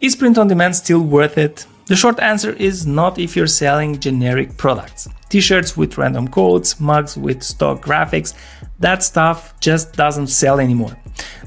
Is print on demand still worth it? The short answer is not if you're selling generic products. T-shirts with random codes, mugs with stock graphics, that stuff just doesn't sell anymore.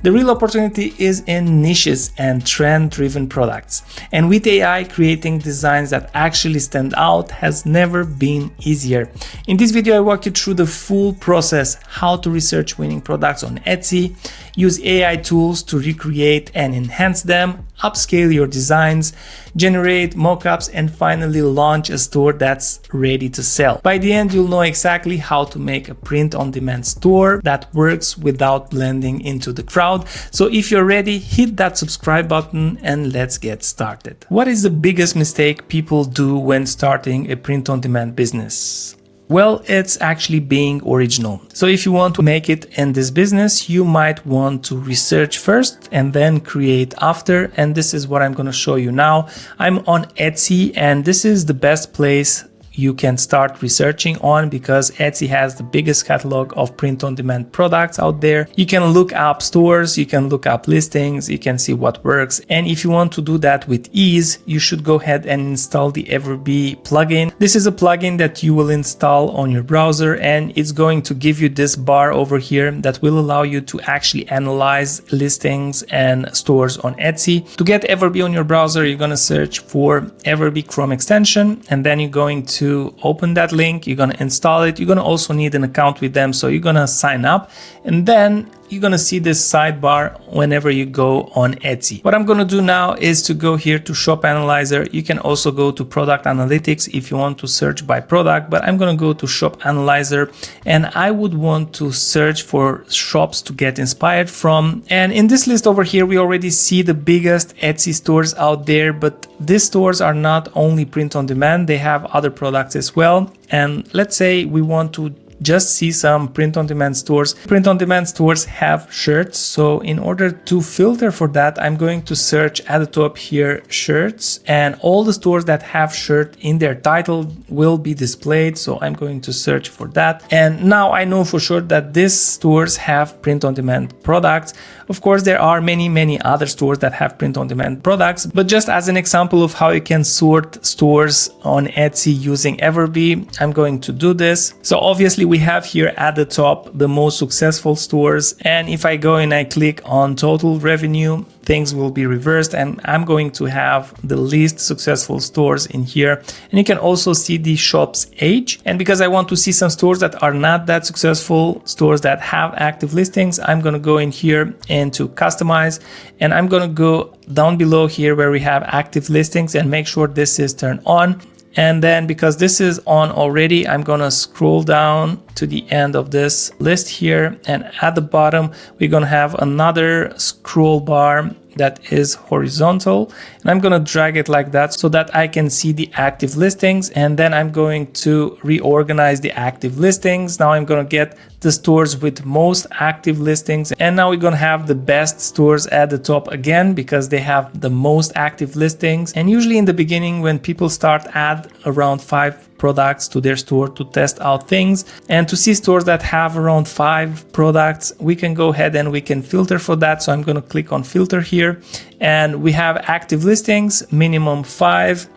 The real opportunity is in niches and trend-driven products. And with AI, creating designs that actually stand out has never been easier. In this video, I walk you through the full process, how to research winning products on Etsy, use AI tools to recreate and enhance them, upscale your designs, generate mockups, and finally launch a store that's ready to sell. By the end, you'll know exactly how to make a print-on-demand store that works without blending into the crowd. So if you're ready, hit that subscribe button and let's get started. What is the biggest mistake people do when starting a print-on-demand business? Well, it's actually being original. So if you want to make it in this business, you might want to research first and then create after. And this is what I'm going to show you now. I'm on Etsy, and this is the best place you can start researching on because Etsy has the biggest catalog of print-on-demand products out there. You can look up stores, you can look up listings, you can see what works. And if you want to do that with ease, you should go ahead and install the EverBee plugin. This is a plugin that you will install on your browser, and it's going to give you this bar over here that will allow you to actually analyze listings and stores on Etsy. To get EverBee on your browser, you're going to search for EverBee Chrome extension, and then you're going to open that link, you're going to install it. You're going to also need an account with them, so you're going to sign up, and then you're going to see this sidebar whenever you go on Etsy. What I'm going to do now is to go here to Shop Analyzer. You can also go to Product Analytics if you want to search by product, but I'm going to go to Shop Analyzer, and I would want to search for shops to get inspired from. And in this list over here, we already see the biggest Etsy stores out there, but these stores are not only print on demand, they have other products as well. And let's say we want to just see some print-on-demand stores. Print-on-demand stores have shirts, so in order to filter for that, I'm going to search at the top here, shirts, and all the stores that have shirt in their title will be displayed, so I'm going to search for that. And now I know for sure that these stores have print-on-demand products. Of course, there are many other stores that have print-on-demand products, but just as an example of how you can sort stores on Etsy using EverBee, I'm going to do this. So obviously, we have here at the top the most successful stores, and if I go and I click on total revenue, things will be reversed, and I'm going to have the least successful stores in here. And you can also see the shop's age, and because I want to see some stores that are not that successful, stores that have active listings, I'm going to go in here into customize, and I'm going to go down below here where we have active listings and make sure this is turned on. And then because this is on already, I'm gonna scroll down to the end of this list here, and at the bottom we're gonna have another scroll bar that is horizontal, and I'm gonna drag it like that so that I can see the active listings, and then I'm going to reorganize the active listings. Now I'm gonna get the stores with most active listings, and now we're gonna have the best stores at the top again because they have the most active listings. And usually in the beginning, when people start, add around 5 products to their store to test out things. And to see stores that have around 5 products, we can go ahead and we can filter for that. So I'm going to click on filter here, and we have active listings, minimum 5.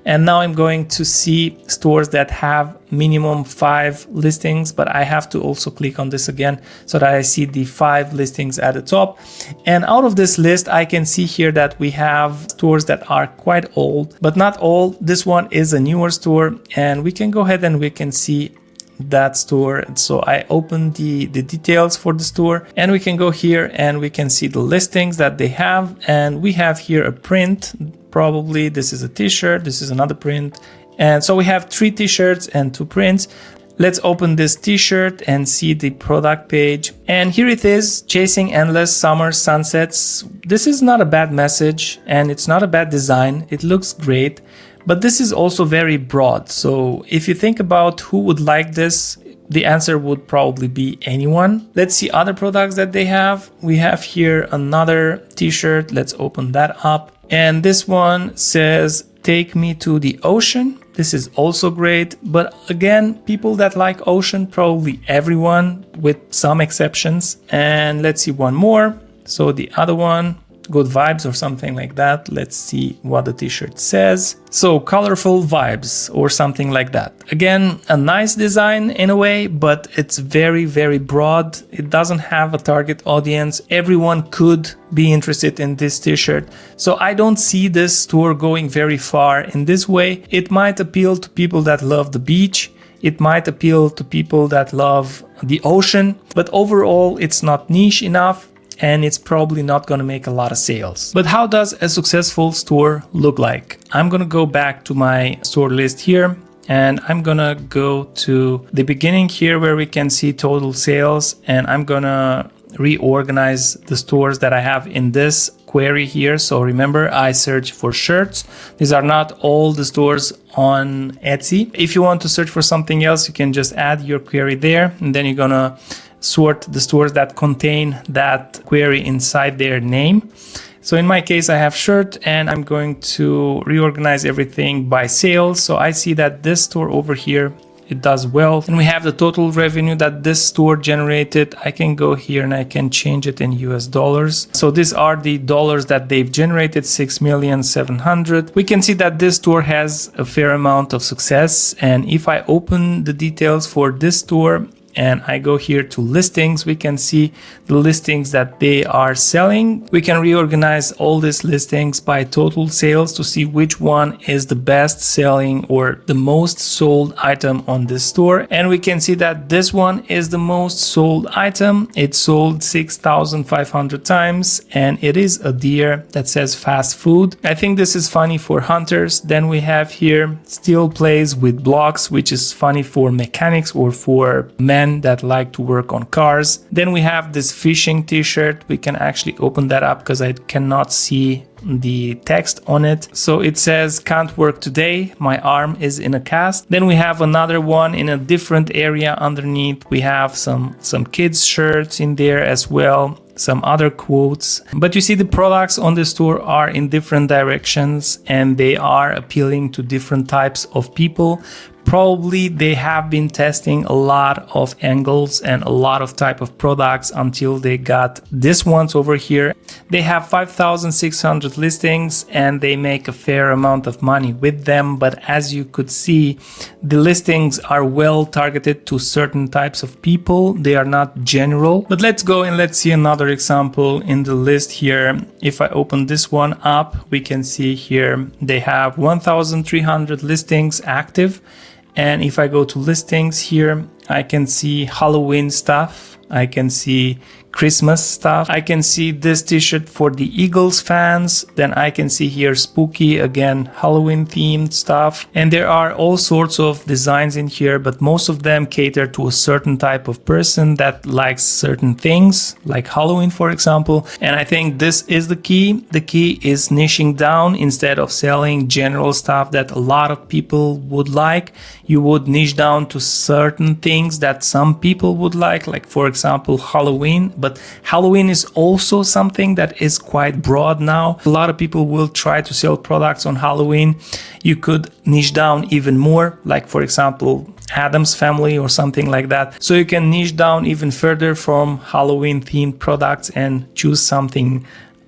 And now I'm going to see stores that have minimum 5 listings, but I have to also click on this again so that I see the 5 listings at the top. And out of this list, I can see here that we have stores that are quite old, but not all. This one is a newer store, and we can go ahead and we can see that store. So I open the details for the store, and we can go here and we can see the listings that they have. And we have here a print. Probably this is a t-shirt, this is another print. And so we have 3 t-shirts and 2 prints. Let's open this t-shirt and see the product page. And here it is, Chasing Endless Summer Sunsets. This is not a bad message, and it's not a bad design. It looks great, but this is also very broad. So if you think about who would like this, the answer would probably be anyone. Let's see other products that they have. We have here another t-shirt. Let's open that up. And this one says, Take Me to the Ocean. This is also great, but again, people that like ocean, probably everyone with some exceptions. And let's see one more. So the other one, good vibes or something like that. Let's see what the t-shirt says. So colorful vibes or something like that. Again, a nice design in a way, but it's very, very broad. It doesn't have a target audience. Everyone could be interested in this t-shirt. So I don't see this store going very far in this way. It might appeal to people that love the beach. It might appeal to people that love the ocean, but overall it's not niche enough and it's probably not going to make a lot of sales. But how does a successful store look like? I'm going to go back to my store list here and I'm going to go to the beginning here where we can see total sales, and I'm going to reorganize the stores that I have in this query here. So remember, I search for shirts. These are not all the stores on Etsy. If you want to search for something else, you can just add your query there, and then you're gonna sort the stores that contain that query inside their name. So in my case, I have shirt, and I'm going to reorganize everything by sales. So I see that this store over here, it does well. And we have the total revenue that this store generated. I can go here and I can change it in US dollars. So these are the dollars that they've generated, 6,700,000. We can see that this store has a fair amount of success. And if I open the details for this store and I go here to listings, we can see the listings that they are selling. We can reorganize all these listings by total sales to see which one is the best selling or the most sold item on this store. And we can see that this one is the most sold item. It sold 6,500 times, and it is a deer that says fast food. I think this is funny for hunters. Then we have here steel plays with blocks, which is funny for mechanics or for men that like to work on cars. Then we have this fishing t-shirt. We can actually open that up because I cannot see the text on it. So it says can't work today, my arm is in a cast. Then we have another one in a different area underneath. We have some kids shirts in there as well, some other quotes. But you see the products on the store are in different directions and they are appealing to different types of people. Probably they have been testing a lot of angles and a lot of type of products until they got this ones over here. They have 5,600 listings and they make a fair amount of money with them. But as you could see, the listings are well targeted to certain types of people. They are not general. But let's go and let's see another example in the list here. If I open this one up, we can see here they have 1,300 listings active. And if I go to listings here, I can see Halloween stuff. I can see Christmas stuff. I can see this t-shirt for the Eagles fans. Then I can see here spooky, again, Halloween themed stuff. And there are all sorts of designs in here, but most of them cater to a certain type of person that likes certain things, like Halloween, for example. And I think this is the key. The key is niching down. Instead of selling general stuff that a lot of people would like, you would niche down to certain things that some people would like for example, Halloween. But Halloween is also something that is quite broad now. A lot of people will try to sell products on Halloween. You could niche down even more, like for example, Addams Family or something like that. So you can niche down even further from Halloween themed products and choose something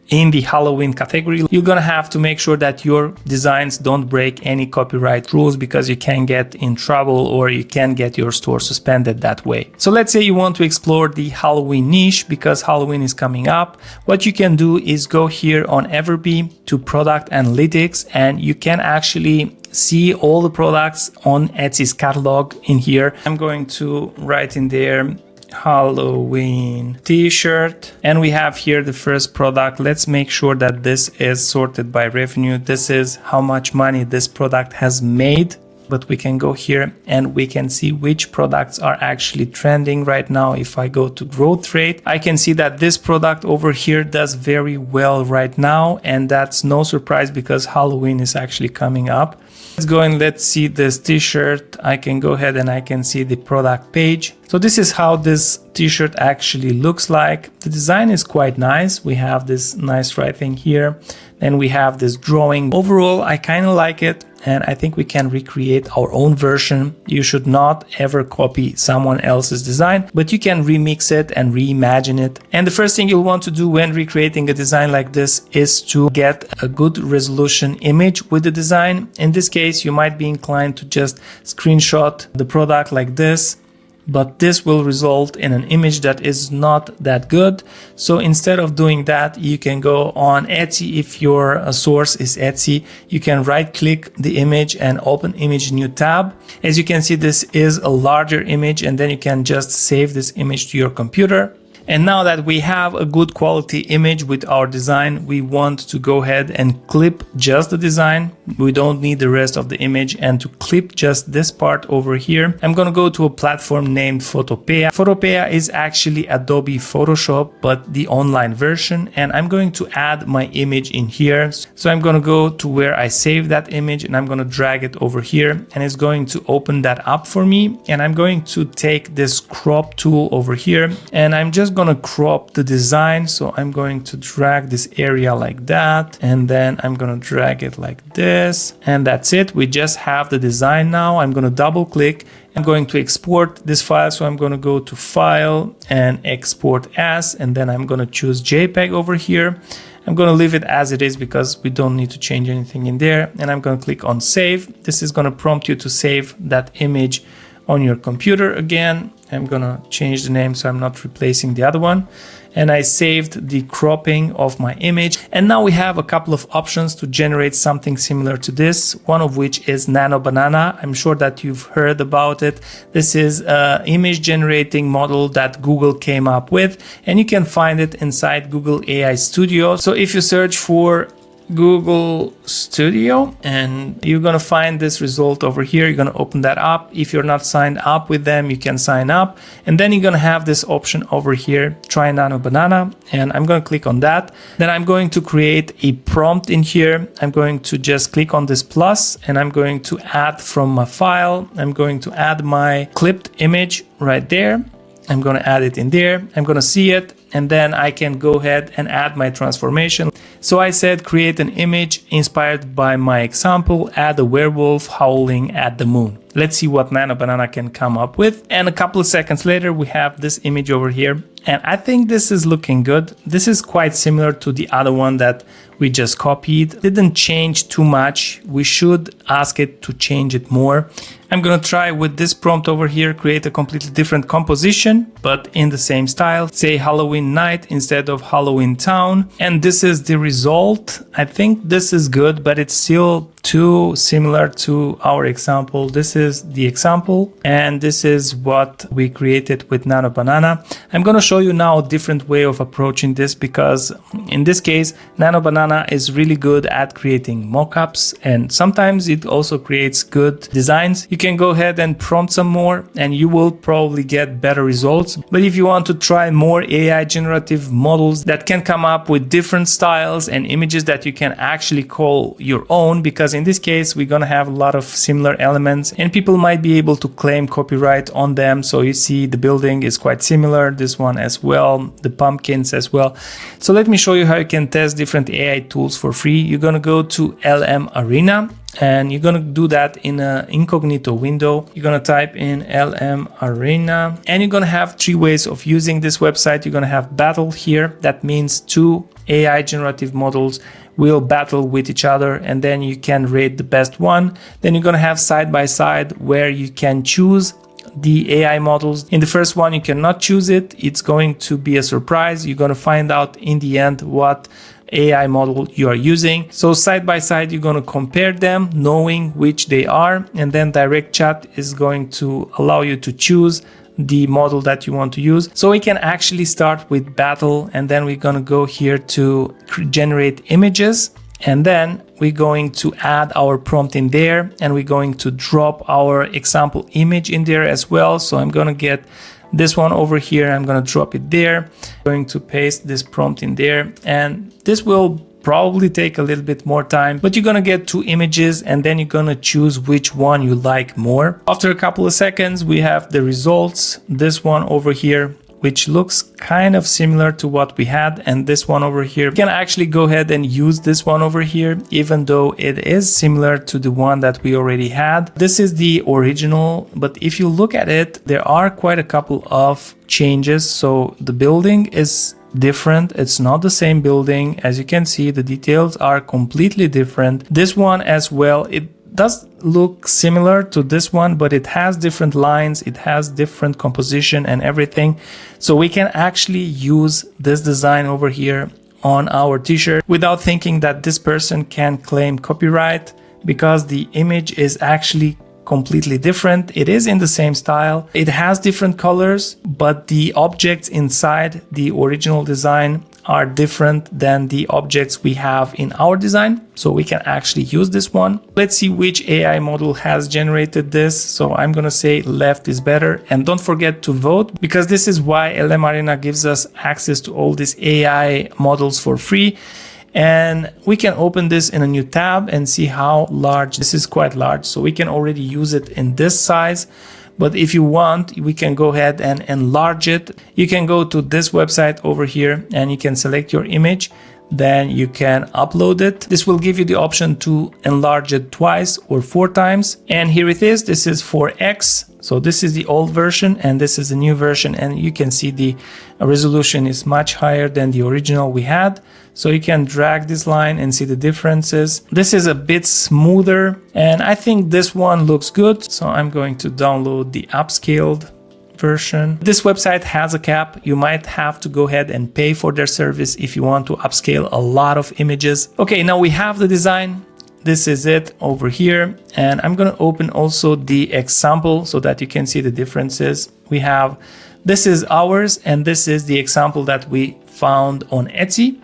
in the Halloween category. You're gonna have to make sure that your designs don't break any copyright rules, because you can get in trouble or you can get your store suspended that way. So let's say you want to explore the Halloween niche because Halloween is coming up. What you can do is go here on EverBee to product analytics, and you can actually see all the products on Etsy's catalog in here. I'm going to write in there Halloween t-shirt, and we have here the first product. Let's make sure that this is sorted by revenue. This is how much money this product has made. But we can go here and we can see which products are actually trending right now. If I go to growth rate, I can see that this product over here does very well right now, and that's no surprise because Halloween is actually coming up. Let's go and let's see this t-shirt. I can go ahead and I can see the product page. So this is how this t-shirt actually looks like. The design is quite nice. We have this nice writing here. Then we have this drawing. Overall, I kind of like it. and I think we can recreate our own version. You should not ever copy someone else's design, but you can remix it and reimagine it. And the first thing you'll want to do when recreating a design like this is to get a good resolution image with the design. In this case, you might be inclined to just screenshot the product like this, but this will result in an image that is not that good. So instead of doing that, you can go on Etsy. If your source is Etsy, you can right click the image and open image new tab. As you can see, this is a larger image, and then you can just save this image to your computer. And now that we have a good quality image with our design, we want to go ahead and clip just the design. We don't need the rest of the image, and to clip just this part over here, I'm going to go to a platform named Photopea. Photopea is actually Adobe Photoshop, but the online version, and I'm going to add my image in here. So I'm going to go to where I saved that image, and I'm going to drag it over here, and it's going to open that up for me. And I'm going to take this crop tool over here, and I'm just going to crop the design. So I'm going to drag this area like that, and then I'm going to drag it like this, and that's it. We just have the design now. I'm going to double click. I'm going to export this file. So I'm going to go to File and Export As, and then I'm going to choose JPEG over here. I'm going to leave it as it is because we don't need to change anything in there. And I'm going to click on Save. This is going to prompt you to save that image on your computer again. I'm gonna change the name so I'm not replacing the other one. And I saved the cropping of my image. And now we have a couple of options to generate something similar to this, one of which is Nano Banana. I'm sure that you've heard about it. This is an image generating model that Google came up with, and you can find it inside Google AI Studio. So if you search for Google Studio, and you're going to find this result over here. You're going to open that up. If you're not signed up with them, you can sign up, and then you're going to have this option over here, try Nano Banana, and I'm going to click on that. Then I'm going to create a prompt in here. I'm going to just click on this plus, and I'm going to add from my file. I'm going to add my clipped image right there. I'm going to add it in there. I'm going to see it, and then I can go ahead and add my transformation. So I said create an image inspired by my example, add a werewolf howling at the moon. Let's see what Nano Banana can come up with. And a couple of seconds later, we have this image over here. And I think this is looking good. This is quite similar to the other one that we just copied. Didn't change too much. We should ask it to change it more. I'm gonna try with this prompt over here, create a completely different composition, but in the same style. Say Halloween night instead of Halloween town. And this is the result. I think this is good, but it's still too similar to our example. This is the example, and this is what we created with Nano Banana. I'm going to show you now a different way of approaching this, because in this case, Nano Banana is really good at creating mockups, and sometimes it also creates good designs. You can go ahead and prompt some more, and you will probably get better results. But if you want to try more AI generative models that can come up with different styles and images that you can actually call your own, because in this case, we're going to have a lot of similar elements, and people might be able to claim copyright on them. So you see the building is quite similar, this one as well, the pumpkins as well. So let me show you how you can test different AI tools for free. You're going to go to LMArena, and you're going to do that in an incognito window. You're going to type in LMArena, and you're going to have three ways of using this website. You're going to have battle here. That means two AI generative models will battle with each other, and then you can rate the best one. Then you're going to have side by side, where you can choose the AI models. In the first one, you cannot choose it. It's going to be a surprise. You're going to find out in the end what AI model you are using. So side by side, you're going to compare them, knowing which they are, and then direct chat is going to allow you to choose the model that you want to use. So we can actually start with battle, and then we're going to go here to generate images, and then we're going to add our prompt in there, and we're going to drop our example image in there as well. So I'm going to get this one over here, I'm going to drop it there, I'm going to paste this prompt in there, and this will probably take a little bit more time, but you're gonna get two images, and then you're gonna choose which one you like more. After a couple of seconds, we have the results. This one over here which looks kind of similar to what we had, and this one over here. You can actually go ahead and use this one over here, even though it is similar to the one that we already had. This is the original, but if you look at it, there are quite a couple of changes. So the building is different. It's not the same building. As you can see, the details are completely different. This one as well, it does look similar to this one, but it has different lines, it has different composition and everything. So we can actually use this design over here on our t-shirt without thinking that this person can claim copyright, because the image is actually completely different. It is in the same style, it has different colors, but the objects inside the original design are different than the objects we have in our design. So we can actually use this one. Let's see which AI model has generated this. So I'm gonna say left is better. And don't forget to vote, because this is why LMArena gives us access to all these AI models for free. And we can open this in a new tab and see how large. This is quite large, so we can already use it in this size. But if you want, we can go ahead and enlarge it. You can go to this website over here and you can select your image. Then you can upload it. This will give you the option to enlarge it twice or 4 times. And here it is. This is 4x. So this is the old version and this is the new version. And you can see the resolution is much higher than the original we had. So you can drag this line and see the differences. This is a bit smoother and I think this one looks good. So I'm going to download the upscaled version. This website has a cap. You might have to go ahead and pay for their service if you want to upscale a lot of images. Okay, now we have the design. This is it over here. And I'm going to open also the example so that you can see the differences. We have, this is ours and this is the example that we found on Etsy.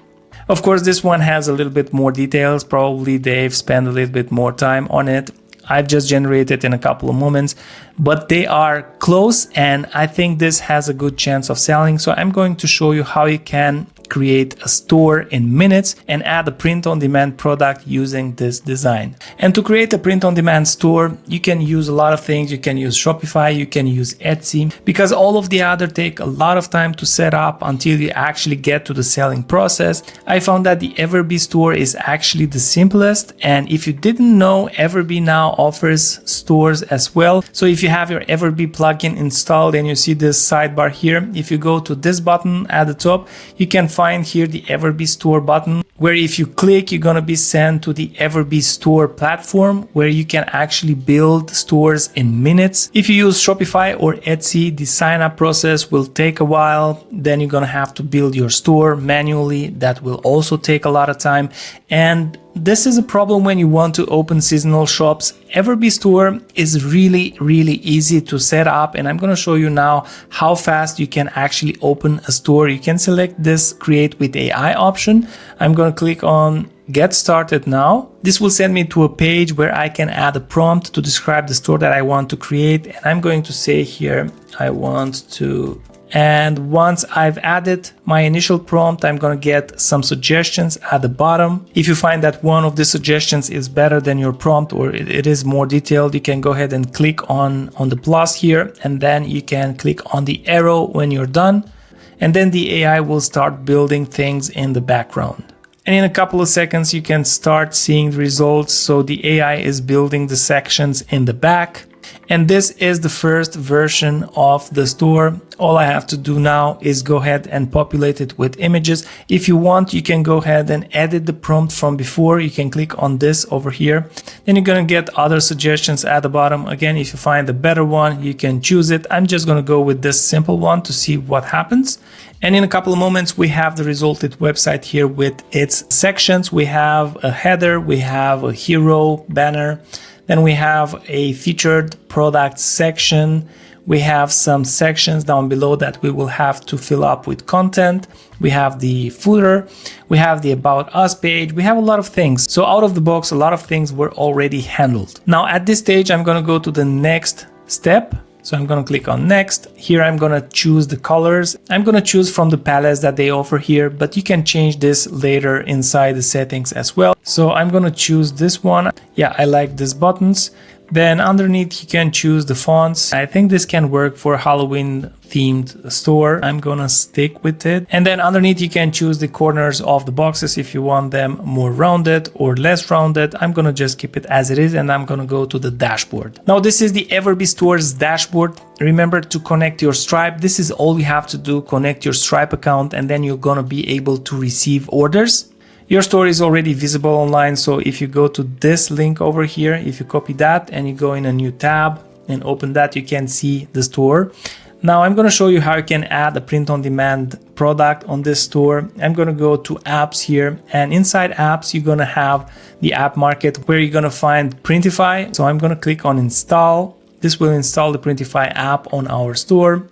Of course, this one has a little bit more details. Probably they've spent a little bit more time on it. I've just generated in a couple of moments, but they are close and I think this has a good chance of selling. So I'm going to show you how you can create a store in minutes and add a print-on-demand product using this design. And to create a print-on-demand store, you can use a lot of things. You can use Shopify, you can use Etsy, because all of the other take a lot of time to set up until you actually get to the selling process. I found that the EverBee store is actually the simplest. And if you didn't know, EverBee now offers stores as well. So if you have your EverBee plugin installed and you see this sidebar here, if you go to this button at the top, you can find here the EverBee store button, where if you click, you're going to be sent to the EverBee store platform where you can actually build stores in minutes. If you use Shopify or Etsy, the sign up process will take a while. Then you're going to have to build your store manually. That will also take a lot of time. And this is a problem when you want to open seasonal shops. EverBee store is really easy to set up, and I'm going to show you now how fast you can actually open a store. You can select this create with AI option. I'm going to click on get started now. This will send me to a page where I can add a prompt to describe the store that I want to create, and I'm going to say here I want to. And once I've added my initial prompt, I'm going to get some suggestions at the bottom. If you find that one of the suggestions is better than your prompt or it is more detailed, you can go ahead and click on the plus here, and then you can click on the arrow when you're done. And then the AI will start building things in the background. And in a couple of seconds, you can start seeing the results. So the AI is building the sections in the back. And this is the first version of the store. All I have to do now is go ahead and populate it with images. If you want, you can go ahead and edit the prompt from before. You can click on this over here. Then you're going to get other suggestions at the bottom. Again, if you find a better one, you can choose it. I'm just going to go with this simple one to see what happens. And in a couple of moments, we have the resulted website here with its sections. We have a header, we have a hero banner. Then we have a featured product section. We have some sections down below that we will have to fill up with content. We have the footer. We have the About Us page. We have a lot of things. So out of the box, a lot of things were already handled. Now at this stage, I'm going to go to the next step. So I'm going to click on next. Here I'm going to choose the colors. I'm going to choose from the palettes that they offer here, but you can change this later inside the settings as well. So I'm going to choose this one. Yeah, I like these buttons, Then underneath you can choose the fonts. I think this can work for Halloween themed store. I'm gonna stick with it. And then underneath you can choose the corners of the boxes if you want them more rounded or less rounded. I'm gonna just keep it as it is, and I'm gonna go to the dashboard. Now this is the EverBee store's dashboard. Remember to connect your Stripe. This is all you have to do, connect your Stripe account, and then you're gonna be able to receive orders. Your store is already visible online, so if you go to this link over here, if you copy that and you go in a new tab and open that, you can see the store. Now I'm going to show you how you can add a print-on-demand product on this store. I'm going to go to apps here, and inside apps you're going to have the app market where you're going to find Printify. So I'm going to click on install. This will install the Printify app on our store.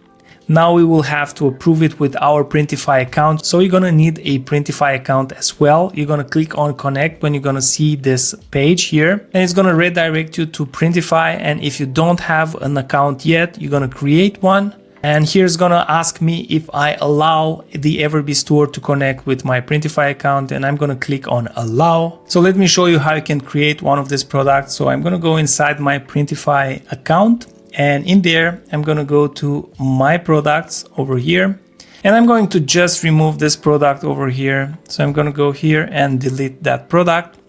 Now we will have to approve it with our Printify account. So you're gonna need a Printify account as well. You're gonna click on connect when you're gonna see this page here, and it's gonna redirect you to Printify. And if you don't have an account yet, you're gonna create one. And here's gonna ask me if I allow the EverBee store to connect with my Printify account, and I'm gonna click on allow. So let me show you how you can create one of these products. So I'm gonna go inside my Printify account. And in there, I'm going to go to my products over here, and I'm going to just remove this product over here. So I'm going to go here and delete that product.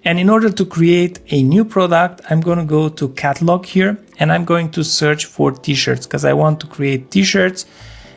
And in order to create a new product, I'm going to go to catalog here, and I'm going to search for t-shirts because I want to create t-shirts.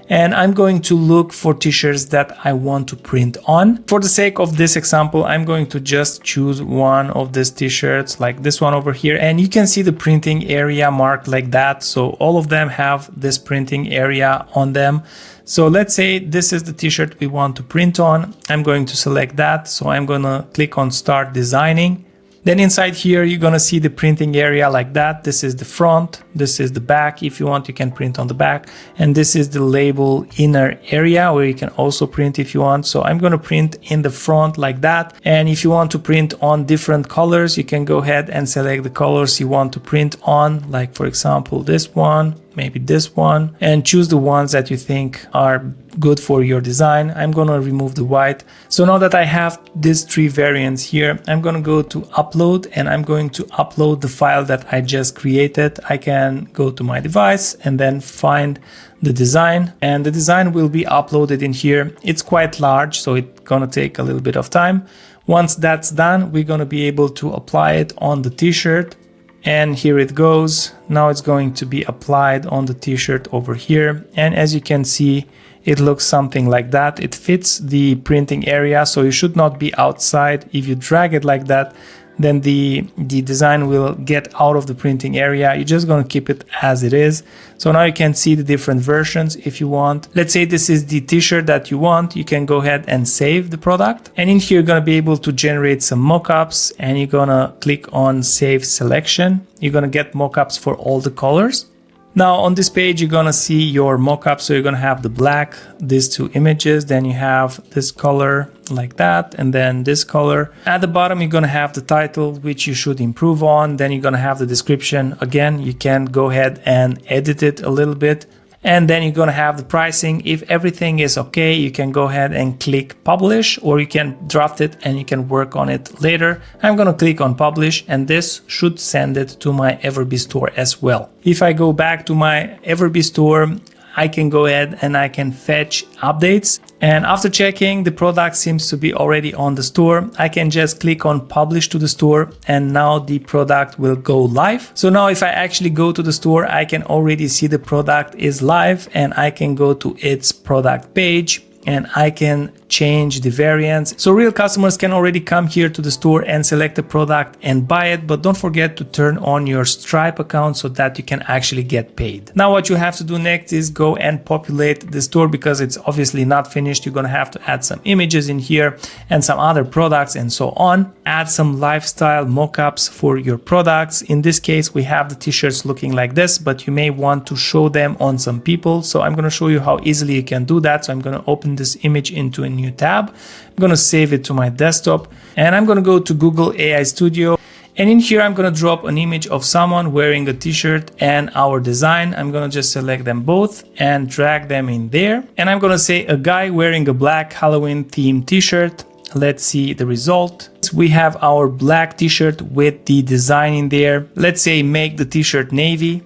And I'm going to look for t-shirts that I want to print on. For the sake of this example, I'm going to just choose one of these t-shirts like this one over here. And you can see the printing area marked like that. So all of them have this printing area on them. So let's say this is the t-shirt we want to print on. I'm going to select that. So I'm going to click on start designing. Then inside here, you're going to see the printing area like that. This is the front. This is the back. If you want, you can print on the back. And this is the label inner area where you can also print if you want. So I'm going to print in the front like that. And if you want to print on different colors, you can go ahead and select the colors you want to print on. Like for example, this one, maybe this one, and choose the ones that you think are good for your design. I'm going to remove the white. So now that I have these three variants here, I'm going to go to upload, and I'm going to upload the file that I just created. I can go to my device and then find the design, and the design will be uploaded in here. It's quite large, so it's going to take a little bit of time. Once that's done, we're going to be able to apply it on the t-shirt. And here it goes. Now it's going to be applied on the t-shirt over here. And as you can see, it looks something like that. It fits the printing area, so you should not be outside. If you drag it like that, then the design will get out of the printing area. You're just going to keep it as it is. So now you can see the different versions if you want. Let's say this is the t-shirt that you want. You can go ahead and save the product. And in here, you're going to be able to generate some mockups, and you're going to click on save selection. You're going to get mockups for all the colors. Now on this page, you're going to see your mockup. So you're going to have the black, these two images, then you have this color like that, and then this color. At the bottom, you're going to have the title, which you should improve on. Then you're going to have the description. Again, you can go ahead and edit it a little bit. And then you're going to have the pricing. If everything is okay, you can go ahead and click publish, or you can draft it and you can work on it later. I'm going to click on publish, and this should send it to my EverBee store as well. If I go back to my EverBee store, I can go ahead and I can fetch updates. And after checking, the product seems to be already on the store. I can just click on publish to the store, and now the product will go live. So now if I actually go to the store, I can already see the product is live, and I can go to its product page, and I can change the variants. So real customers can already come here to the store and select a product and buy it, but don't forget to turn on your Stripe account so that you can actually get paid. Now what you have to do next is go and populate the store, because it's obviously not finished. You're gonna have to add some images in here and some other products and so on. Add some lifestyle mockups for your products. In this case, we have the t-shirts looking like this, but you may want to show them on some people. So I'm gonna show you how easily you can do that. So I'm gonna open this image into a new tab. I'm going to save it to my desktop, and I'm going to go to Google AI Studio, and in here I'm going to drop an image of someone wearing a t-shirt and our design. I'm going to just select them both and drag them in there, and I'm going to say a guy wearing a black Halloween themed t-shirt. Let's see the result. t-shirts, we have our black t-shirt with the design in there. Let's say make the t-shirt navy.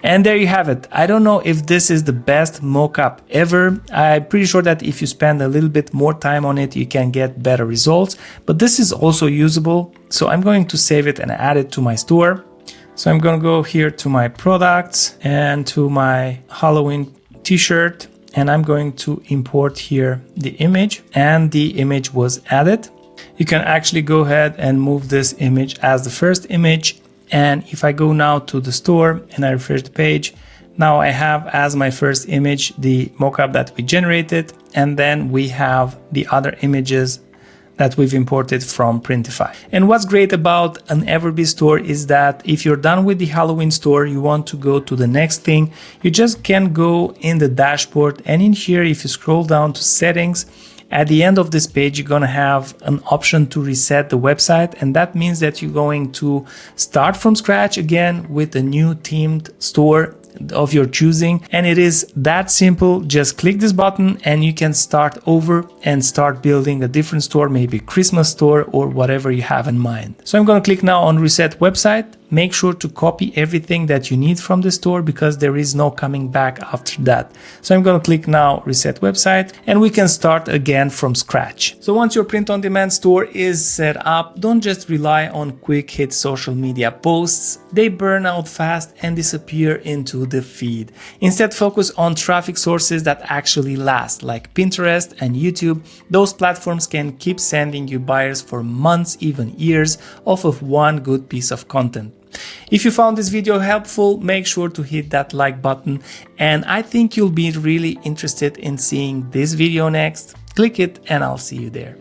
And there you have it. I don't know if this is the best mockup ever. I'm pretty sure that if you spend a little bit more time on it, you can get better results, but this is also usable. So I'm going to save it and add it to my store. So I'm going to go here to my products and to my Halloween t-shirt, and I'm going to import here the image, and the image was added. You can actually go ahead and move this image as the first image. And if I go now to the store and I refresh the page, now I have as my first image the mockup that we generated, and then we have the other images that we've imported from Printify. And what's great about an EverBee store is that if you're done with the Halloween store, you want to go to the next thing, you just can go in the dashboard, and in here, if you scroll down to settings, at the end of this page, you're going to have an option to reset the website. And that means that you're going to start from scratch again with a new themed store of your choosing. And it is that simple. Just click this button and you can start over and start building a different store, maybe Christmas store or whatever you have in mind. So I'm going to click now on reset website. Make sure to copy everything that you need from the store because there is no coming back after that. So I'm going to click now reset website, and we can start again from scratch. So once your print on demand store is set up, don't just rely on quick hit social media posts. They burn out fast and disappear into the feed. Instead, focus on traffic sources that actually last, like Pinterest and YouTube. Those platforms can keep sending you buyers for months, even years, off of one good piece of content. If you found this video helpful, make sure to hit that like button, and I think you'll be really interested in seeing this video next. Click it and I'll see you there.